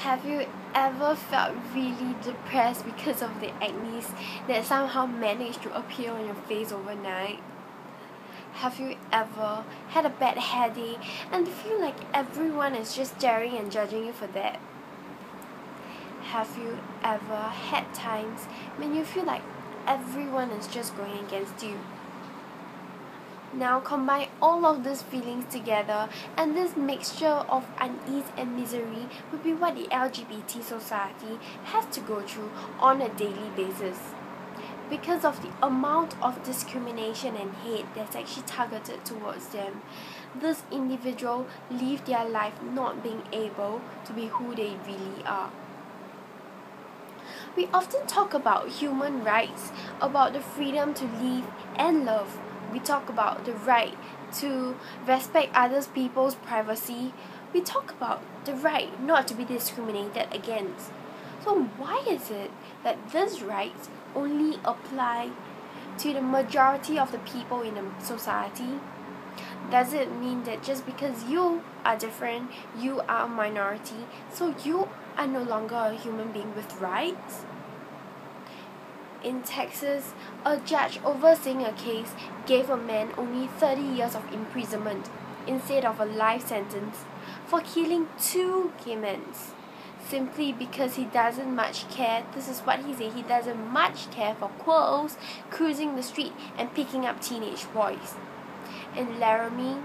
Have you ever felt really depressed because of the acne that somehow managed to appear on your face overnight? Have you ever had a bad headache and feel like everyone is just staring and judging you for that? Have you ever had times when you feel like everyone is just going against you? Now combine all of these feelings together, and this mixture of unease and misery would be what the LGBT society has to go through on a daily basis. Because of the amount of discrimination and hate that's actually targeted towards them, this individual live their life not being able to be who they really are. We often talk about human rights, about the freedom to live and love. We talk about the right to respect other people's privacy. We talk about the right not to be discriminated against. So why is it that these rights only apply to the majority of the people in the society? Does it mean that just because you are different, you are a minority, so you are no longer a human being with rights? In Texas, a judge overseeing a case gave a man only 30 years of imprisonment instead of a life sentence for killing 2 humans, simply because he doesn't much care. This is what he said: he doesn't much care for quirls, cruising the street and picking up teenage boys. In Laramie,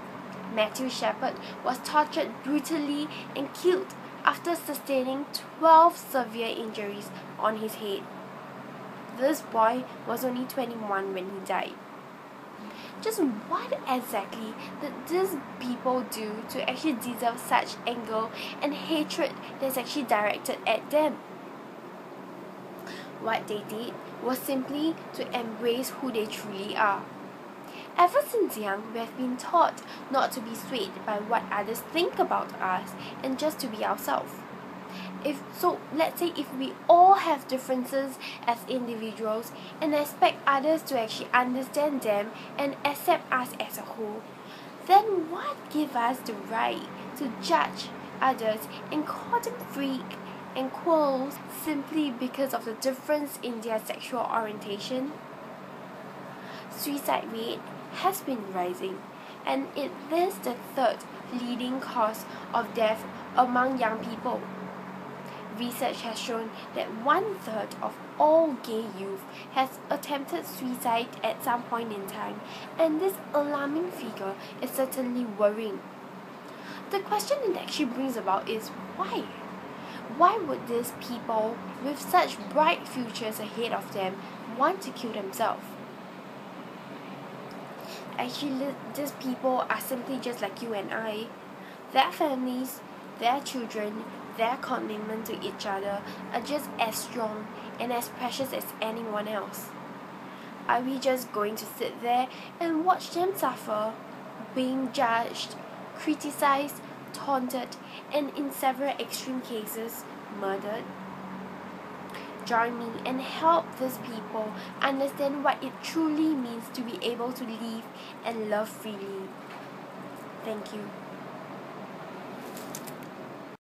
Matthew Shepard was tortured brutally and killed after sustaining 12 severe injuries on his head. This boy was only 21 when he died. Just what exactly did these people do to actually deserve such anger and hatred that's actually directed at them? What they did was simply to embrace who they truly are. Ever since young, we have been taught not to be swayed by what others think about us and just to be ourselves. Let's say if we all have differences as individuals and expect others to actually understand them and accept us as a whole, then what gives us the right to judge others and call them freak and quarrels simply because of the difference in their sexual orientation? Suicide rate has been rising, and it is the 3rd leading cause of death among young people. Research has shown that 1/3 of all gay youth has attempted suicide at some point in time, and this alarming figure is certainly worrying. The question it actually brings about is why? Why would these people with such bright futures ahead of them want to kill themselves? Actually, these people are simply just like you and I. Their families, their children, their commitment to each other are just as strong and as precious as anyone else. Are we just going to sit there and watch them suffer, being judged, criticized, taunted, and in several extreme cases, murdered? Join me and help these people understand what it truly means to be able to live and love freely. Thank you.